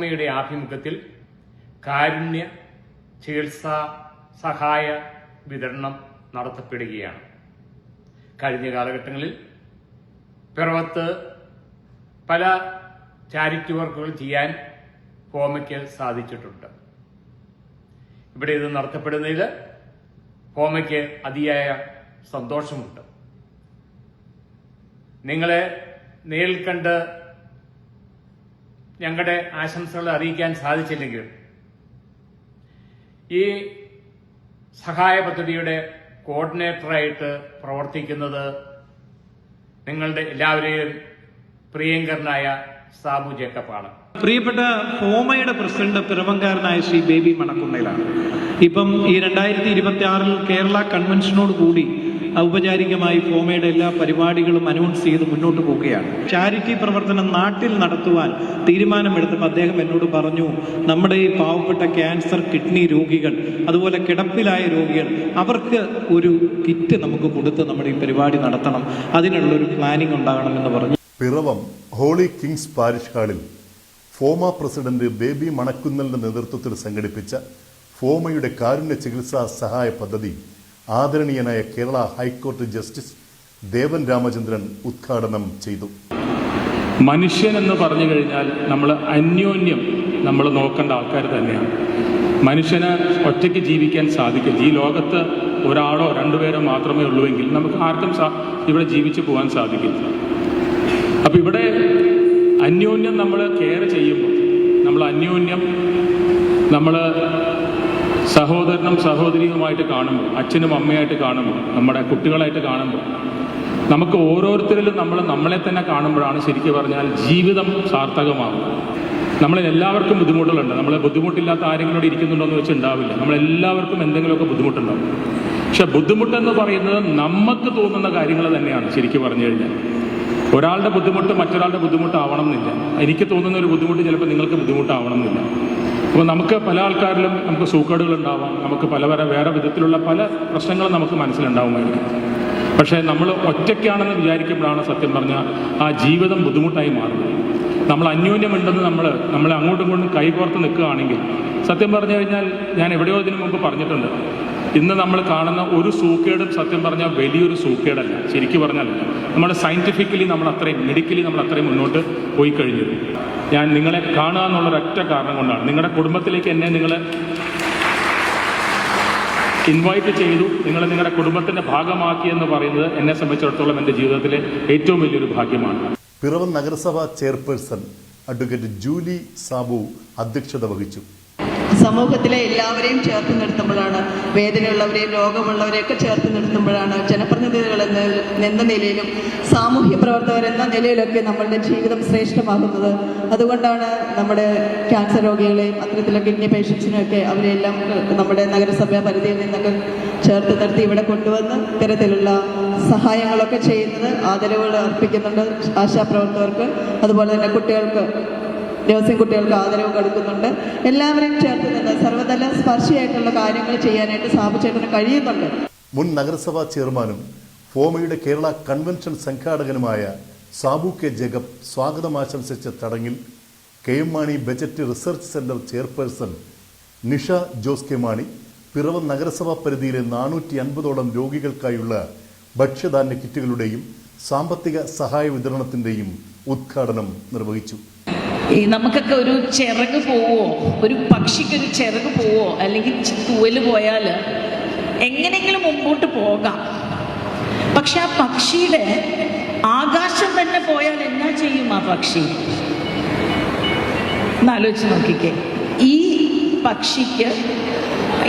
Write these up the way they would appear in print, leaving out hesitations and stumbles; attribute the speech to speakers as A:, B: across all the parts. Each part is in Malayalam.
A: ഫോമയുടെ ആഭിമുഖ്യത്തിൽ കാരുണ്യ ചികിത്സാ സഹായ വിതരണം നടത്തപ്പെടുകയാണ്. കഴിഞ്ഞ കാലഘട്ടങ്ങളിൽ പിറവത്ത് പല ചാരിറ്റി വർക്കുകൾ ചെയ്യാൻ ഫോമയ്ക്ക് സാധിച്ചിട്ടുണ്ട്. ഇവിടെ ഇത് നടത്തപ്പെടുന്നതിൽ ഫോമയ്ക്ക് അതിയായ സന്തോഷമുണ്ട്. നിങ്ങളെ നേരിൽ കണ്ട് ഞങ്ങളുടെ ആശംസകൾ അറിയിക്കാൻ സാധിച്ചില്ലെങ്കിലും ഈ സഹായ പദ്ധതിയുടെ കോർഡിനേറ്ററായിട്ട് പ്രവർത്തിക്കുന്നത് നിങ്ങളുടെ എല്ലാവരെയും പ്രിയങ്കരനായ സാബു ജേക്കബാണ്.
B: പ്രിയപ്പെട്ട ഫോമയുടെ പ്രസിഡന്റ് പിറവങ്കാരനായ ശ്രീ ബേബി മണക്കുന്നേലാണ്. ഇപ്പം ഈ 2026 കേരള കൺവെൻഷനോട് കൂടി ഔപചാരികമായി ഫോമയുടെ എല്ലാ പരിപാടികളും അനൗൺസ് ചെയ്ത് മുന്നോട്ട് പോവുകയാണ്. ചാരിറ്റി പ്രവർത്തനം നാട്ടിൽ നടത്തുവാൻ തീരുമാനമെടുത്തപ്പോൾ അദ്ദേഹം എന്നോട് പറഞ്ഞു, നമ്മുടെ ഈ പാവപ്പെട്ട ക്യാൻസർ, കിഡ്നി രോഗികൾ, അതുപോലെ കിടപ്പിലായ രോഗികൾ, അവർക്ക് ഒരു കിറ്റ് നമുക്ക് കൊടുത്ത് നമ്മുടെ ഈ പരിപാടി നടത്തണം, അതിനുള്ളൊരു പ്ലാനിംഗ് ഉണ്ടാകണമെന്ന് പറഞ്ഞു.
C: പിറവം ഹോളി കിങ്സ് പാരിഷ് ഹാളിൽ ഫോമ പ്രസിഡന്റ് ബേബി മണക്കുന്നലിന്റെ നേതൃത്വത്തിൽ സംഘടിപ്പിച്ച ഫോമയുടെ കാരുണ്യ ചികിത്സാ സഹായ പദ്ധതി ആദരണീയനായ കേരള ഹൈക്കോടതി ജസ്റ്റിസ് ദേവൻ രാമചന്ദ്രൻ ഉദ്ഘാടനം ചെയ്തു.
D: മനുഷ്യൻ എന്ന് പറഞ്ഞു കഴിഞ്ഞാൽ നമ്മൾ അന്യോന്യം നമ്മൾ നോക്കേണ്ട ആൾക്കാർ തന്നെയാണ്. മനുഷ്യന് ഒറ്റയ്ക്ക് ജീവിക്കാൻ സാധിക്കില്ല. ഈ ലോകത്ത് ഒരാളോ രണ്ടുപേരോ മാത്രമേ ഉള്ളുവെങ്കിൽ നമുക്ക് ആർക്കും ഇവിടെ ജീവിച്ചു പോകാൻ സാധിക്കില്ല. അപ്പം ഇവിടെ അന്യോന്യം നമ്മൾ കെയർ ചെയ്യുമ്പോൾ, നമ്മൾ അന്യോന്യം നമ്മൾ സഹോദരനും സഹോദരിയുമായിട്ട് കാണുമ്പോൾ, അച്ഛനും അമ്മയായിട്ട് കാണുമ്പോൾ, നമ്മുടെ കുട്ടികളായിട്ട് കാണുമ്പോൾ, നമുക്ക് ഓരോരുത്തരിലും നമ്മളെ തന്നെ കാണുമ്പോഴാണ് ശരിക്കും പറഞ്ഞാൽ ജീവിതം സാർത്ഥകമാകും. നമ്മളെല്ലാവർക്കും ബുദ്ധിമുട്ടുകളുണ്ട്. നമ്മൾ ബുദ്ധിമുട്ടില്ലാത്ത ആരെങ്കിലും ഇവിടെ ഇരിക്കുന്നുണ്ടോ എന്ന് വെച്ച് ഉണ്ടാവില്ല. നമ്മളെല്ലാവർക്കും എന്തെങ്കിലുമൊക്കെ ബുദ്ധിമുട്ടുണ്ടാവും. പക്ഷെ ബുദ്ധിമുട്ടെന്ന് പറയുന്നത് നമുക്ക് തോന്നുന്ന കാര്യങ്ങൾ തന്നെയാണ് ശരിക്കും പറഞ്ഞു കഴിഞ്ഞാൽ. ഒരാളുടെ ബുദ്ധിമുട്ട് മറ്റൊരാളുടെ ബുദ്ധിമുട്ടാവണം എന്നില്ല. എനിക്ക് തോന്നുന്ന ഒരു ബുദ്ധിമുട്ട് ചിലപ്പോൾ നിങ്ങൾക്ക് ബുദ്ധിമുട്ടാവണം എന്നില്ല. അപ്പോൾ നമുക്ക് പല ആൾക്കാരിലും നമുക്ക് സൂക്കേടുകളുണ്ടാവാം, നമുക്ക് വേറെ വിധത്തിലുള്ള പല പ്രശ്നങ്ങളും നമുക്ക് മനസ്സിലുണ്ടാവുമായിരിക്കും. പക്ഷേ നമ്മൾ ഒറ്റയ്ക്കാണെന്ന് വിചാരിക്കുമ്പോഴാണ് സത്യം പറഞ്ഞാൽ ആ ജീവിതം ബുദ്ധിമുട്ടായി മാറുന്നത്. നമ്മൾ അന്യോന്യമുണ്ടെന്ന് നമ്മൾ അങ്ങോട്ടും ഇങ്ങോട്ടും കൈകോർത്ത് നിൽക്കുകയാണെങ്കിൽ, സത്യം പറഞ്ഞു കഴിഞ്ഞാൽ ഞാൻ എവിടെയോ ഇതിനു മുമ്പ് പറഞ്ഞിട്ടുണ്ട്, ഇന്ന് നമ്മൾ കാണുന്ന ഒരു സൂക്കേടും സത്യം പറഞ്ഞാൽ വലിയൊരു സൂക്കേടല്ല. ശരിക്കും പറഞ്ഞാലല്ല, നമ്മുടെ സയൻറ്റിഫിക്കലി മെഡിക്കലി നമ്മൾ അത്രയും മുന്നോട്ട് പോയി കഴിഞ്ഞു. ഞാൻ നിങ്ങളെ കാണുക എന്നുള്ളൊരൊറ്റ കാരണം കൊണ്ടാണ്. നിങ്ങളുടെ കുടുംബത്തിലേക്ക് എന്നെ നിങ്ങൾ ഇൻവൈറ്റ് ചെയ്തു, നിങ്ങളുടെ കുടുംബത്തിൻ്റെ ഭാഗമാക്കി എന്ന് പറയുന്നത് എന്നെ സംബന്ധിച്ചിടത്തോളം എൻ്റെ ജീവിതത്തിലെ ഏറ്റവും വലിയൊരു ഭാഗ്യമാണ്.
C: പിറവം നഗരസഭാ ചെയർപേഴ്സൺ അഡ്വക്കേറ്റ് ജൂലി സാബു അധ്യക്ഷത വഹിച്ചു.
E: സമൂഹത്തിലെ എല്ലാവരെയും ചേർത്ത് നിർത്തുമ്പോഴാണ്, വേദനയുള്ളവരെയും രോഗമുള്ളവരെയൊക്കെ ചേർത്ത് നിർത്തുമ്പോഴാണ് ജനപ്രതിനിധികൾ എന്ന നിലയിലും സാമൂഹ്യ പ്രവർത്തകർ എന്ന നിലയിലൊക്കെ നമ്മളുടെ ജീവിതം ശ്രേഷ്ഠമാകുന്നത്. അതുകൊണ്ടാണ് നമ്മുടെ ക്യാൻസർ രോഗികളെയും അത്തരത്തിലുള്ള കിഡ്നി പേഷ്യൻസിനെയൊക്കെ അവരെല്ലാം നമ്മുടെ നഗരസഭാ പരിധിയിൽ നിന്നൊക്കെ ചേർത്ത് നിർത്തി ഇവിടെ കൊണ്ടുവന്ന് ഇത്തരത്തിലുള്ള സഹായങ്ങളൊക്കെ ചെയ്യുന്നത്. ആദരവുകൾ അർപ്പിക്കുന്നുണ്ട് ആശാപ്രവർത്തകർക്ക്, അതുപോലെ തന്നെ കുട്ടികൾക്ക്, നഴ്സിംഗ് കുട്ടികൾക്ക് ആദരവ് കൊടുക്കുന്നുണ്ട്. എല്ലാവരെയും ചേർത്ത് നിന്ന് സർവ്വതല സ്പർശിയായിട്ടുള്ള കാര്യങ്ങൾ ചെയ്യാനായിട്ട് സാബു ചേട്ടന് കഴിയുന്നുണ്ട്.
C: മുൻ നഗരസഭാ ചെയർമാനും ഫോമയുടെ കേരള കൺവെൻഷൻ സംഘാടകനുമായ സാബു കെ ജേക്കബ് സ്വാഗതം ആശംസിച്ച ചടങ്ങിൽ KM Mani budget research centre chairperson Nisha Jose K Mani Piravom നഗരസഭാ പരിധിയിലെ 450ഓളം രോഗികൾക്കായുള്ള ഭക്ഷ്യധാന്യ കിറ്റുകളുടെയും സാമ്പത്തിക സഹായ വിതരണത്തിന്റെയും ഉദ്ഘാടനം നിർവഹിച്ചു.
F: നമുക്കൊക്കെ ഒരു ചിറക് പോവോ, ഒരു പക്ഷിക്കൊരു ചിറക് പോവോ അല്ലെങ്കിൽ തൂവല് പോയാൽ എങ്ങനെയെങ്കിലും മുമ്പോട്ട് പോകാം. പക്ഷെ ആ പക്ഷിയുടെ ആകാശം തന്നെ പോയാൽ എന്നാ ചെയ്യും ആ പക്ഷി? എന്നാലോചിച്ച് നോക്കിക്കേ.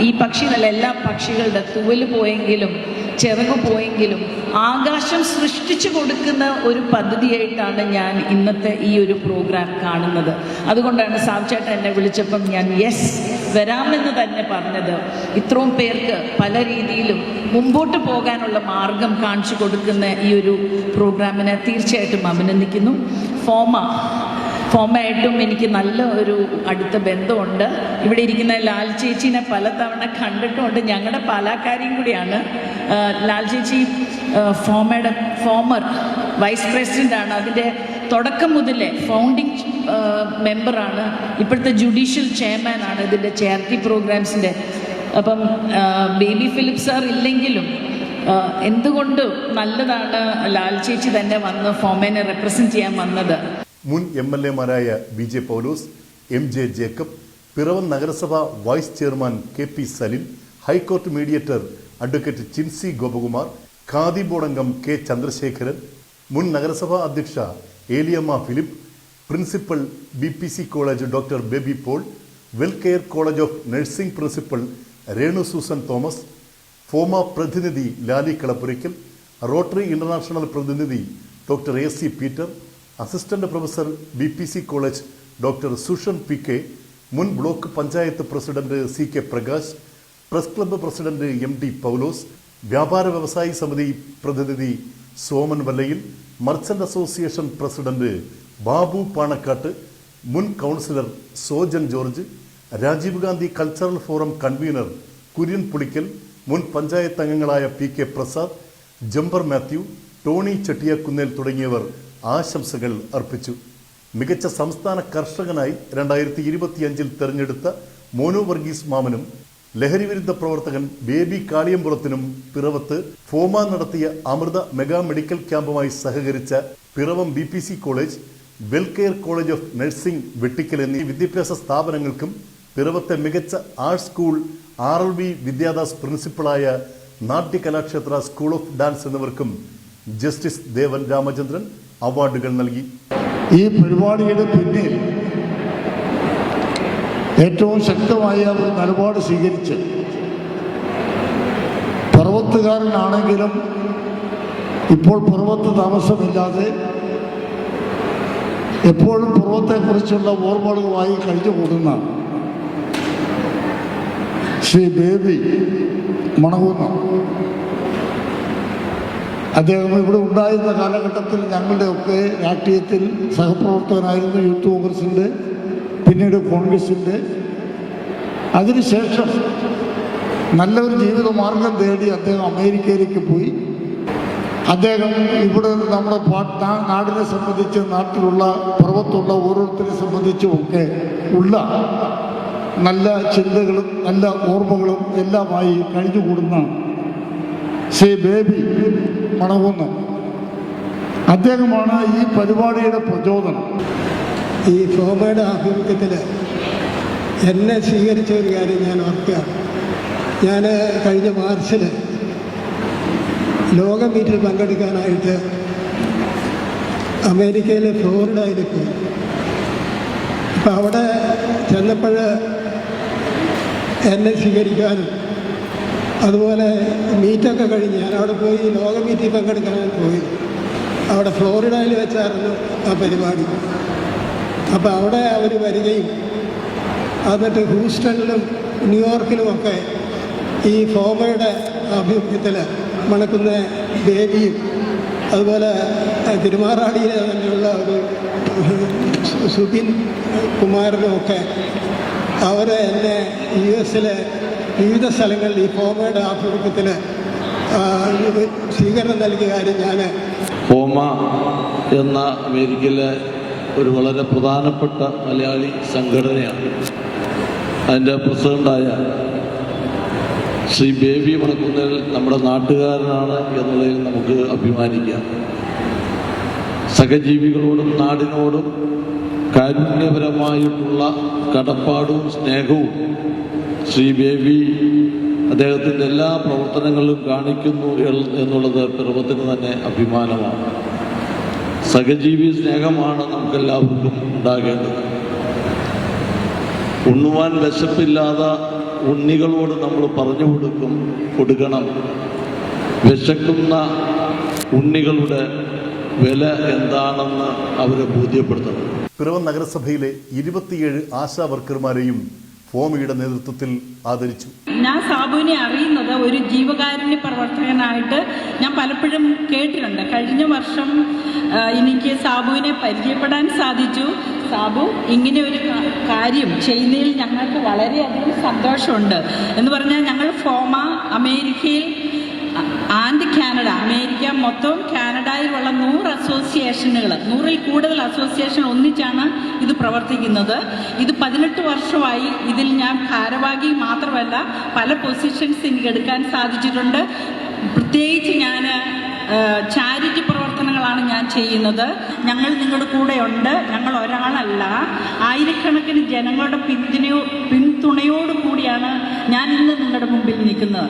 F: ഈ പക്ഷി നല്ല എല്ലാ പക്ഷികളുടെ തൂവല് പോയെങ്കിലും ചിറക് പോയെങ്കിലും ആകാശം സൃഷ്ടിച്ചു കൊടുക്കുന്ന ഒരു പദ്ധതിയായിട്ടാണ് ഞാൻ ഇന്നത്തെ ഈ ഒരു പ്രോഗ്രാം കാണുന്നത്. അതുകൊണ്ടാണ് സാബുചേട്ടൻ എന്നെ വിളിച്ചപ്പം ഞാൻ യെസ് വരാമെന്ന് തന്നെ പറഞ്ഞത്. ഇത്രയും പേർക്ക് പല രീതിയിലും മുമ്പോട്ട് പോകാനുള്ള മാർഗം കാണിച്ചു കൊടുക്കുന്ന ഈ ഒരു പ്രോഗ്രാമിനെ തീർച്ചയായിട്ടും അഭിനന്ദിക്കുന്നു. ഫോമയായിട്ടും എനിക്ക് നല്ല ഒരു അടുത്ത ബന്ധമുണ്ട്. ഇവിടെ ഇരിക്കുന്ന ലാൽ ചേച്ചീനെ പലതവണ കണ്ടിട്ടുമുണ്ട്. ഞങ്ങളുടെ പാലാക്കാരിയും കൂടിയാണ്. ലാൽ ചേച്ചി ഫോമയുടെ ഫോമർ വൈസ് പ്രസിഡൻ്റാണ്. അതിൻ്റെ തുടക്കം മുതലേ ഫൗണ്ടിങ് മെമ്പറാണ്, ഇപ്പോഴത്തെ ജുഡീഷ്യൽ ചെയർമാനാണ് ഇതിൻ്റെ ചാരിറ്റി പ്രോഗ്രാംസിൻ്റെ. അപ്പം ബേബി ഫിലിപ്പ് സാർ ഇല്ലെങ്കിലും എന്തുകൊണ്ട് നല്ലതാണ് ലാൽ ചേച്ചി തന്നെ വന്ന് ഫോമേനെ റെപ്രസെൻറ്റ് ചെയ്യാൻ വന്നത്.
C: മുൻ MLA-മാരായ BJ പൗലോസ്, MJ ജേക്കബ്, പിറവം നഗരസഭ vice chairman KP Salim, high court mediator advocate Chinsy Gopakumar, Khadi board അംഗം K ചന്ദ്രശേഖരൻ, മുൻ നഗരസഭാ അധ്യക്ഷ Aleyamma Philip, principal BPC college doctor Baby Paul, Welcare college of nursing principal Renu Susan Thomas, FOMAA പ്രതിനിധി ലാലി കളപ്പുരയ്ക്കൽ, റോട്ടറി ഇന്റർനാഷണൽ പ്രതിനിധി doctor AC Peter, assistant professor BPC college doctor Sushan PK, മുൻ block panchayat president CK Prakash, press club president MD Paulose, വ്യാപാര വ്യവസായി സമിതി പ്രതിനിധി Soman Vallayil, merchant association president Babu Panakkattu, മുൻ councillor Sojan George, Rajiv Gandhi cultural forum convener Kurian Pulickal, മുൻ പഞ്ചായത്ത് അംഗങ്ങളായ PK പ്രസാദ്, ജംബർ മാത്യു, ടോണി ചെട്ടിയാക്കുന്നേൽ തുടങ്ങിയവർ ആശംസകൾ അർപ്പിച്ചു. മികച്ച സംസ്ഥാന കർഷകനായി 2025 തെരഞ്ഞെടുത്ത മോനു വർഗീസ് മാമനും ലഹരിവിരുദ്ധ പ്രവർത്തകൻ ബേബി കാളിയമ്പുറത്തിനും പിറവത്ത് ഫോമ നടത്തിയ അമൃത മെഗാ മെഡിക്കൽ ക്യാമ്പുമായി സഹകരിച്ച Piravom BPC college, Welcare college of nursing Vettikkal എന്നീ വിദ്യാഭ്യാസ സ്ഥാപനങ്ങൾക്കും പിറവത്തെ മികച്ച ആർട്സ് സ്കൂൾ RLV വിദ്യാദാസ് പ്രിൻസിപ്പളായ നാട്യകലാക്ഷേത്ര സ്കൂൾ ഓഫ് ഡാൻസ് എന്നിവർക്കും ജസ്റ്റിസ് ദേവൻ രാമചന്ദ്രൻ അവാർഡുകൾ നൽകി.
G: ഈ പരിപാടിയുടെ പിന്നിൽ ഏറ്റവും ശക്തമായ ഒരു നിലപാട് സ്വീകരിച്ച് പർവ്വത്തുകാരനാണെങ്കിലും ഇപ്പോൾ പർവ്വത്ത് താമസമില്ലാതെ എപ്പോഴും പർവ്വത്തെക്കുറിച്ചുള്ള ഓർമ്മകളുമായി കഴിഞ്ഞുകൂടുന്ന ശ്രീ ബേബി മണകുന്നം, അദ്ദേഹം ഇവിടെ ഉണ്ടായിരുന്ന കാലഘട്ടത്തിൽ ഞങ്ങളുടെയൊക്കെ രാഷ്ട്രീയത്തിൽ സഹപ്രവർത്തകനായിരുന്നു. യൂത്ത് കോൺഗ്രസിൻ്റെ, പിന്നീട് കോൺഗ്രസിൻ്റെ. അതിനുശേഷം നല്ലൊരു ജീവിത മാർഗം തേടി അദ്ദേഹം അമേരിക്കയിലേക്ക് പോയി. അദ്ദേഹം ഇവിടെ നമ്മുടെ നാടിനെ സംബന്ധിച്ച്, നാട്ടിലുള്ള പർവ്വത്തുള്ള ഓരോരുത്തരെ സംബന്ധിച്ചുമൊക്കെ ഉള്ള നല്ല ചിന്തകളും നല്ല ഓർമ്മകളും എല്ലാമായി കഴിഞ്ഞുകൂടുന്ന ശ്രീ ബേബി മണകുന്നം, അദ്ദേഹമാണ് ഈ പരിപാടിയുടെ പ്രചോദനം.
H: ഈ ഫോമയുടെ ആഭിമുഖ്യത്തിൽ എന്നെ സ്വീകരിച്ച ഒരു കാര്യം ഞാൻ ഓർക്കുകയാണ്. ഞാൻ കഴിഞ്ഞ മാർച്ചിൽ ലോക മീറ്റിൽ പങ്കെടുക്കാനായിട്ട് അമേരിക്കയിലെ ഫ്ലോറിഡയിൽ പോയി. അപ്പം അവിടെ ചെന്നപ്പോൾ എന്നെ സ്വീകരിക്കാനും അതുപോലെ മീറ്റൊക്കെ കഴിഞ്ഞ് ഞാൻ അവിടെ പോയി ലോക മീറ്റിൽ പങ്കെടുക്കാനാണ് പോയി. അവിടെ ഫ്ലോറിഡയിൽ വെച്ചായിരുന്നു ആ പരിപാടി. അപ്പോൾ അവിടെ അവർ വരികയും എന്നിട്ട് ഹൂസ്റ്റണിലും ന്യൂയോർക്കിലുമൊക്കെ ഈ ഫോമയുടെ ആഭിമുഖ്യത്തിൽ മണക്കുന്ന ബേബിയും അതുപോലെ തിരുമാറാടിയിലെ തന്നെയുള്ള ഒരു സുബിൻ കുമാരനുമൊക്കെ അവർ എന്നെ US-ലെ വിവിധ സ്ഥലങ്ങളിൽ ഈ ഫോമയുടെ ആഭിമുഖ്യത്തിൽ സ്വീകരണം നൽകിയ കാര്യം ഞാൻ.
I: ഫോമ എന്ന അമേരിക്കയിലെ ഒരു വളരെ പ്രധാനപ്പെട്ട മലയാളി സംഘടനയാണ്. അതിൻ്റെ പ്രസിഡൻ്റായ ശ്രീ ബേബി മണക്കുന്നേൽ നമ്മുടെ നാട്ടുകാരനാണ് എന്നുള്ളതിൽ നമുക്ക് അഭിമാനിക്കാം. സഹജീവികളോടും നാടിനോടും കാരുണ്യപരമായിട്ടുള്ള കടപ്പാടും സ്നേഹവും ശ്രീ ബേബി അദ്ദേഹത്തിൻ്റെ എല്ലാ പ്രവർത്തനങ്ങളിലും കാണിക്കുന്നു എന്നുള്ളത് പിറവത്തിന് തന്നെ അഭിമാനമാണ്. സഹജീവി സ്നേഹമാണ് നമുക്കെല്ലാവർക്കും ഉണ്ടാകേണ്ടത്. ഉണ്ണുവാൻ വിശപ്പില്ലാതെ ഉണ്ണികളോട് നമ്മൾ പറഞ്ഞു കൊടുക്കണം വിശക്കുന്ന ഉണ്ണികളുടെ വില എന്താണെന്ന് അവരെ ബോധ്യപ്പെടുത്തണം.
C: പിറവം നഗരസഭയിലെ 27 ആശാ വർക്കർമാരെയും ഫോമയുടെ നേതൃത്വത്തിൽ ആദരിച്ചു.
J: ഞാൻ സാബുവിനെ അറിയുന്നത് ഒരു ജീവകാരുണ്യ പ്രവർത്തകനായിട്ട് ഞാൻ പലപ്പോഴും കേട്ടിട്ടുണ്ട്. കഴിഞ്ഞ വർഷം എനിക്ക് സാബുവിനെ പരിചയപ്പെടാൻ സാധിച്ചു. സാബു ഇങ്ങനെ ഒരു കാര്യം ചെയ്യുന്നതിൽ ഞങ്ങൾക്ക് വളരെയധികം സന്തോഷമുണ്ട്. എന്ന് പറഞ്ഞാൽ ഞങ്ങൾ ഫോമ അമേരിക്കയിൽ ആൻഡ് കാനഡ, അമേരിക്ക മൊത്തം കാനഡയിലുള്ള 100 അസോസിയേഷനുകൾ, 100-ൽ കൂടുതൽ അസോസിയേഷൻ ഒന്നിച്ചാണ് ഇത് പ്രവർത്തിക്കുന്നത്. ഇത് 18 വർഷമായി. ഇതിൽ ഞാൻ ഭാരവാഹി മാത്രമല്ല, പല പൊസിഷൻസ് എനിക്ക് എടുക്കാൻ സാധിച്ചിട്ടുണ്ട്. പ്രത്യേകിച്ച് ഞാൻ ചാരിറ്റി പ്രവർത്തനങ്ങളാണ് ഞാൻ ചെയ്യുന്നത്. ഞങ്ങൾ നിങ്ങളുടെ കൂടെയുണ്ട്. ഞങ്ങൾ ഒരാളല്ല, ആയിരക്കണക്കിന് ജനങ്ങളുടെ പിന്തുണയോടുകൂടിയാണ് ഞാൻ ഇന്ന് നിങ്ങളുടെ മുമ്പിൽ നിൽക്കുന്നത്.